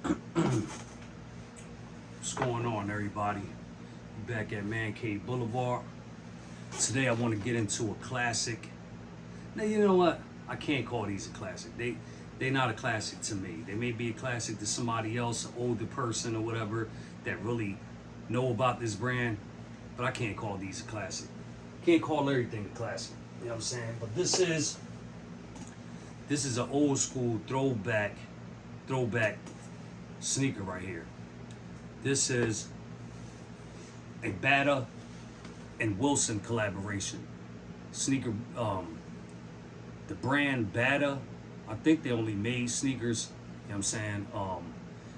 What's going on, everybody? Back at Man Cave Boulevard. Today I want to get into a classic. Now, you know what? I can't call these a classic. They're not a classic to me. They may be a classic to somebody else, an older person or whatever, that really know about this brand, but I can't call these a classic. Can't call everything a classic. You know what I'm saying? But this is an old school throwback sneaker right here. This is a Bata and Wilson collaboration. Sneaker, the brand Bata, I think they only made sneakers, you know what I'm saying?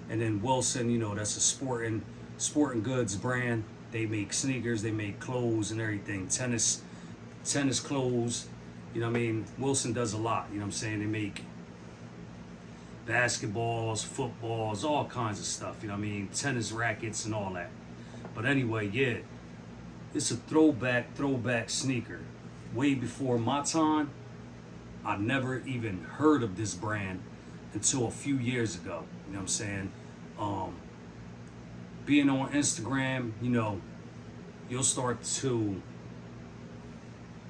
And then Wilson, you know, that's a sporting goods brand. They make sneakers, they make clothes and everything. Tennis clothes, you know what I mean? Wilson does a lot, you know what I'm saying? They make basketballs, footballs, all kinds of stuff, you know what I mean? Tennis rackets and all that. But anyway, yeah, it's a throwback sneaker. Way before my time, I never even heard of this brand until a few years ago, you know what I'm saying? Being on Instagram, you know, you'll start to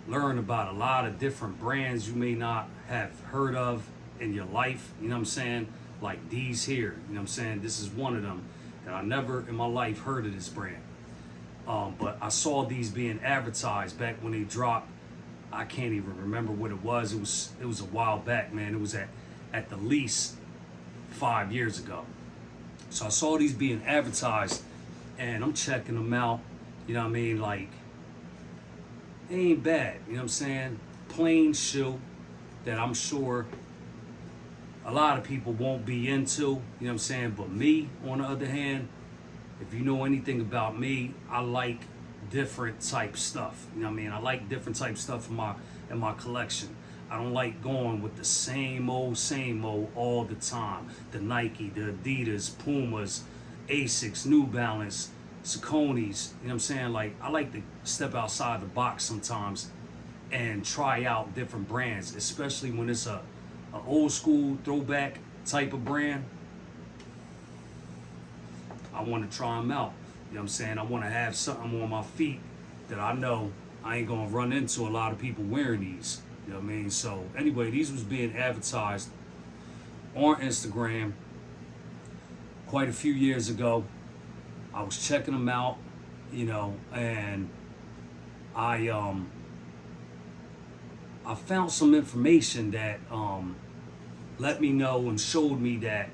learn about a lot of different brands you may not have heard of in your life, you know what I'm saying? Like these here, you know what I'm saying? This is one of them that I never in my life heard of this brand. But I saw these being advertised back when they dropped. I can't even remember what it was. It was a while back, man. It was at the least 5 years ago. So I saw these being advertised and I'm checking them out, you know what I mean? Like, they ain't bad, you know what I'm saying? Plain shoe that I'm sure a lot of people won't be into, you know what I'm saying? But me, on the other hand, if you know anything about me, I like different type stuff. You know what I mean? I like different type stuff in my collection. I don't like going with the same old all the time. The Nike, the Adidas, Pumas, Asics, New Balance, Sauconys, you know what I'm saying? Like, I like to step outside the box sometimes and try out different brands, especially when it's a old school throwback type of brand. I want to try them out. You know what I'm saying? I want to have something on my feet that I know I ain't going to run into a lot of people wearing these. You know what I mean? So anyway, these was being advertised on Instagram quite a few years ago. I was checking them out, you know, and I found some information that let me know and showed me that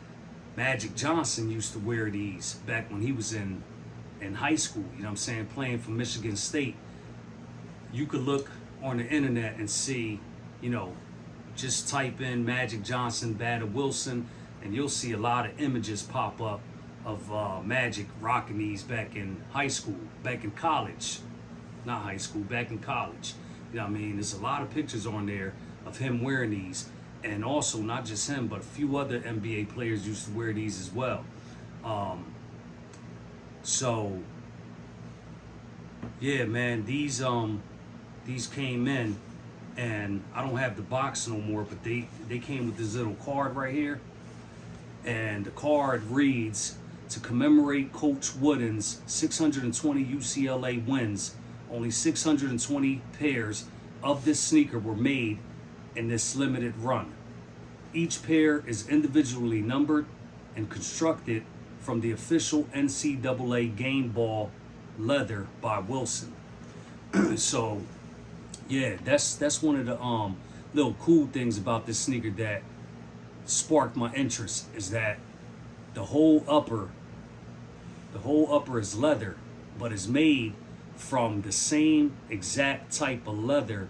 Magic Johnson used to wear these back when he was in high school, you know what I'm saying, playing for Michigan State. You could look on the internet and see, you know, just type in Magic Johnson, Bata Wilson, and you'll see a lot of images pop up of Magic rocking these back in high school, back in college. Not high school, back in college. You know what I mean? There's a lot of pictures on there of him wearing these. And also, not just him, but a few other NBA players used to wear these as well. So, yeah, man, these came in, and I don't have the box no more, but they came with this little card right here. And the card reads, to commemorate Coach Wooden's 620 UCLA wins, only 620 pairs of this sneaker were made in this limited run. Each pair is individually numbered and constructed from the official NCAA game ball leather by Wilson. So, yeah, that's one of the little cool things about this sneaker that sparked my interest, is that the whole upper is leather, but is made from the same exact type of leather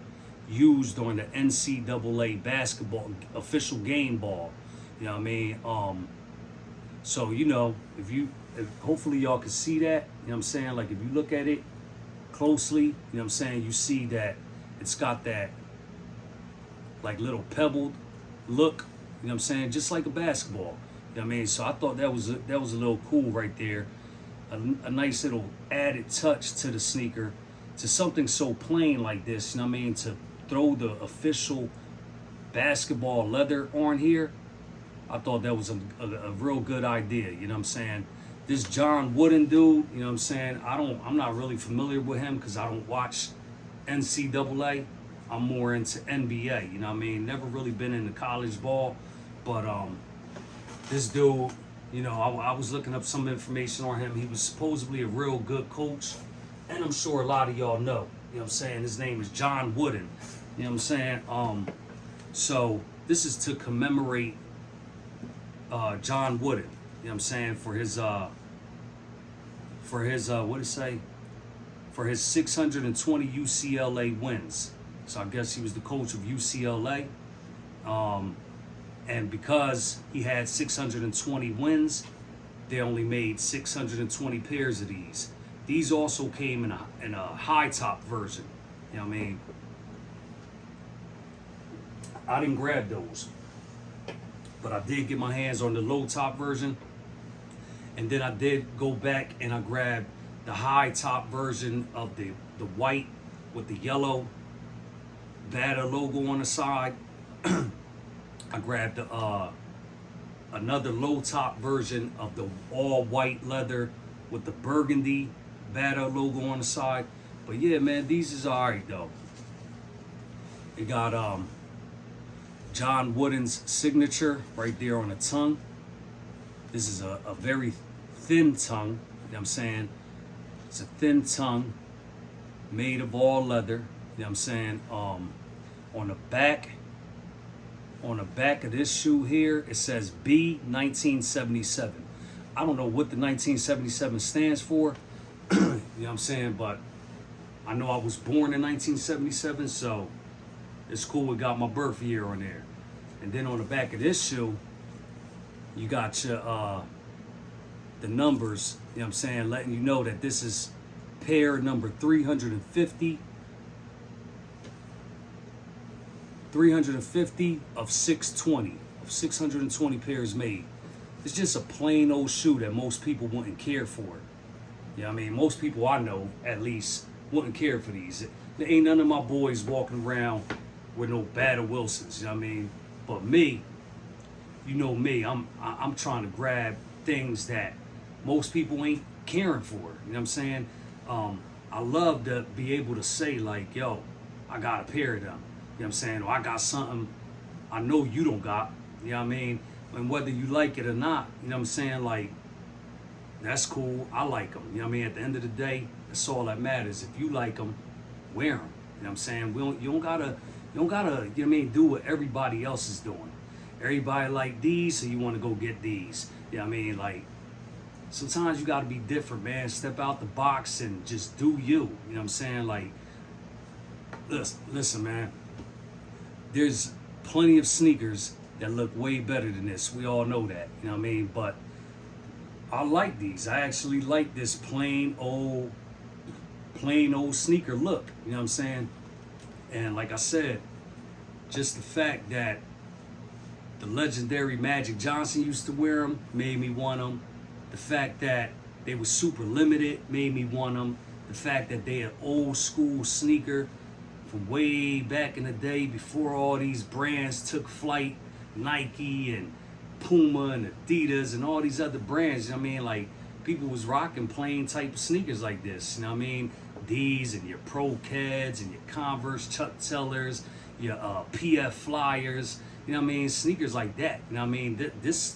used on the NCAA basketball official game ball. You know what I mean? So, you know, if hopefully y'all can see that, you know what I'm saying? Like, if you look at it closely, you know what I'm saying, you see that it's got that like little pebbled look, you know what I'm saying, just like a basketball. You know what I mean? So I thought that was a little cool right there. A nice little added touch to the sneaker, to something so plain like this, you know what I mean? To throw the official basketball leather on here, I thought that was a real good idea. You know what I'm saying? This John Wooden dude, you know what I'm saying? I'm not really familiar with him because I don't watch NCAA. I'm more into NBA. You know what I mean? Never really been into college ball, but this dude, you know, I was looking up some information on him. He was supposedly a real good coach, and I'm sure a lot of y'all know. You know what I'm saying? His name is John Wooden. You know what I'm saying? So this is to commemorate John Wooden. You know what I'm saying? For his what did it say? For his 620 UCLA wins. So I guess he was the coach of UCLA. And because he had 620 wins, they only made 620 pairs of these. These also came in a high top version. You know what I mean? I didn't grab those, but I did get my hands on the low top version. And then I did go back and I grabbed the high top version of the white with the yellow Bata logo on the side. I grabbed another low top version of the all white leather with the burgundy Bata logo on the side. But yeah, man, these is alright though. It got John Wooden's signature right there on the tongue. This is a very thin tongue, you know what I'm saying? It's a thin tongue made of all leather, you know what I'm saying? On the back of this shoe here, it says B 1977. I don't know what the 1977 stands for, you know what I'm saying? But I know I was born in 1977, so it's cool it got my birth year on there. And then on the back of this shoe, you got your the numbers, you know what I'm saying, letting you know that this is pair number 350 of 620, of 620 pairs made. It's just a plain old shoe that most people wouldn't care for. You know what I mean? Most people I know, at least, wouldn't care for these. There ain't none of my boys walking around with no Bata Wilsons, you know what I mean? But me, you know me, I'm trying to grab things that most people ain't caring for. You know what I'm saying? I love to be able to say like, yo, I got a pair of them. You know what I'm saying? Or I got something I know you don't got. You know what I mean? And whether you like it or not, you know what I'm saying? Like, that's cool. I like them. You know what I mean? At the end of the day, that's all that matters. If you like them, wear them. You know what I'm saying? You don't gotta, you know what I mean, do what everybody else is doing. Everybody like these, so you want to go get these. You know what I mean? Like, sometimes you got to be different, man. Step out the box and just do you. You know what I'm saying? Like, listen, man. There's plenty of sneakers that look way better than this. We all know that. You know what I mean? But I like these. I actually like this plain old sneaker look. You know what I'm saying? And like I said, just the fact that the legendary Magic Johnson used to wear them made me want them. The fact that they were super limited made me want them. The fact that they an old school sneaker from way back in the day before all these brands took flight, Nike and Puma and Adidas and all these other brands, you know what I mean? Like, people was rocking plain type of sneakers like this, you know what I mean? These and your Pro Keds and your Converse Chuck Taylors, your PF Flyers, you know what I mean? Sneakers like that, you know what I mean? This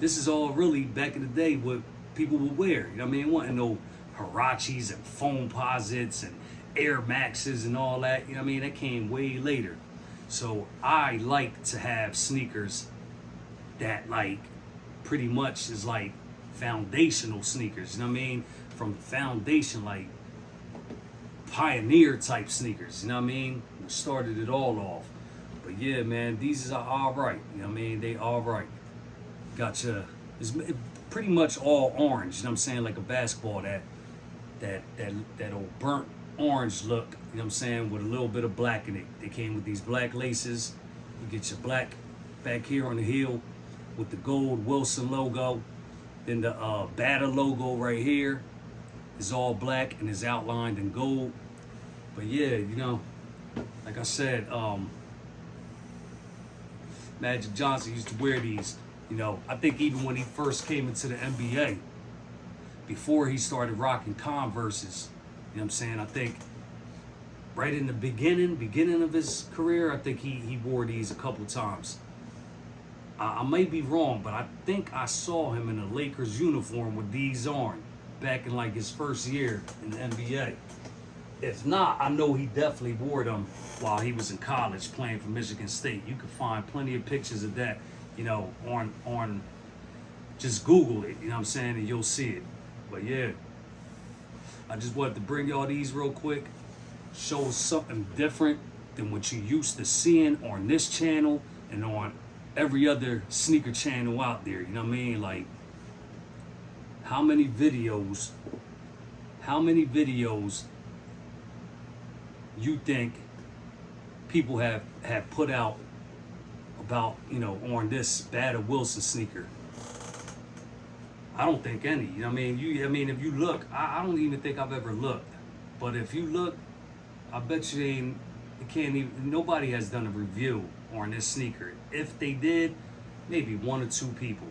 is all really back in the day what people would wear, you know what I mean? It wasn't no Huaraches and foam posits and Air Maxes and all that, you know what I mean? That came way later. So I like to have sneakers that like pretty much is like foundational sneakers, you know what I mean? From foundation, like pioneer type sneakers, you know what I mean? We started it all off. But yeah, man, these are all right, you know what I mean? They all right. Gotcha. It's pretty much all orange, you know what I'm saying? Like a basketball, that old burnt orange look, you know what I'm saying, with a little bit of black in it. They came with these black laces. You get your black back here on the heel with the gold Wilson logo. Then the Bata logo right here is all black and is outlined in gold. But yeah, you know, like I said, Magic Johnson used to wear these You know, I think even when he first came into the NBA, before he started rocking Converses, you know what I'm saying? I think right in the beginning of his career, I think he wore these a couple times. I may be wrong, but I think I saw him in a Lakers uniform with these on back in like his first year in the NBA. If not, I know he definitely wore them while he was in college playing for Michigan State. You can find plenty of pictures of that, you know, on just Google it, you know what I'm saying, and you'll see it. But yeah, I just wanted to bring y'all these real quick. Show something different than what you used to seeing on this channel and on every other sneaker channel out there. You know what I mean? Like, how many videos you think people have put out about, you know, on this Bata Wilson sneaker? I don't think any. You know what I mean? If you look, I don't even think I've ever looked. But if you look, I bet you nobody has done a review on this sneaker. If they did, maybe one or two people.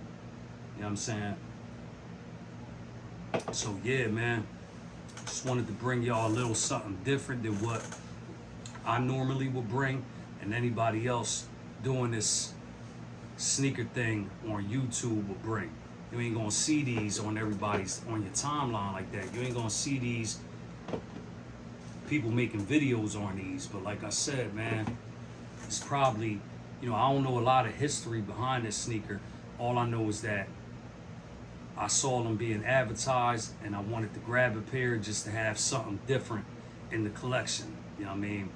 You know what I'm saying? So yeah, man. Just wanted to bring y'all a little something different than what I normally would bring, and anybody else doing this sneaker thing on YouTube will bring. You ain't gonna see these on your timeline like that. You ain't gonna see these people making videos on these. But like I said, man, it's probably, you know, I don't know a lot of history behind this sneaker. All I know is that I saw them being advertised and I wanted to grab a pair just to have something different in the collection. You know what I mean?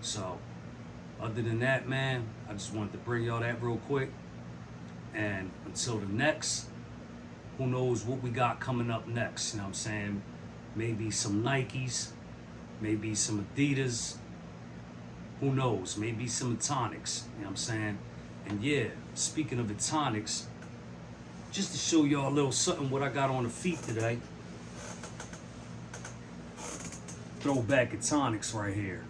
So other than that, man, I just wanted to bring y'all that real quick. And until the next, who knows what we got coming up next? You know what I'm saying? Maybe some Nikes, maybe some Adidas, who knows? Maybe some Etonics, you know what I'm saying? And yeah, speaking of Etonics, just to show y'all a little something what I got on the feet today. Throwback Etonics right here.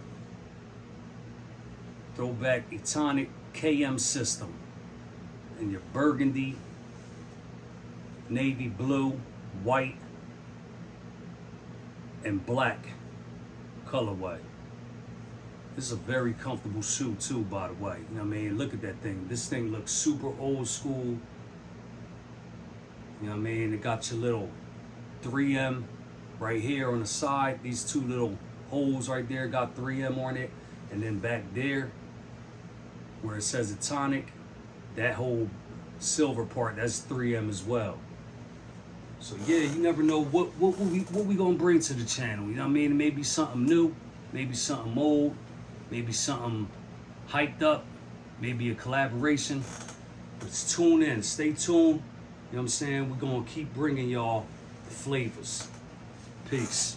Throwback Etonic KM system. In your burgundy, navy blue, white, and black colorway. This is a very comfortable shoe too, by the way. You know what I mean? Look at that thing. This thing looks super old school. You know what I mean? It got your little 3M right here on the side. These two little holes right there got 3M on it. And then back there, where it says Etonic, that whole silver part, that's 3M as well. So yeah, you never know what we gonna bring to the channel. You know what I mean? Maybe something new, maybe something old, maybe something hyped up, maybe a collaboration. Let's tune in, stay tuned. You know what I'm saying? We're gonna keep bringing y'all the flavors. Peace.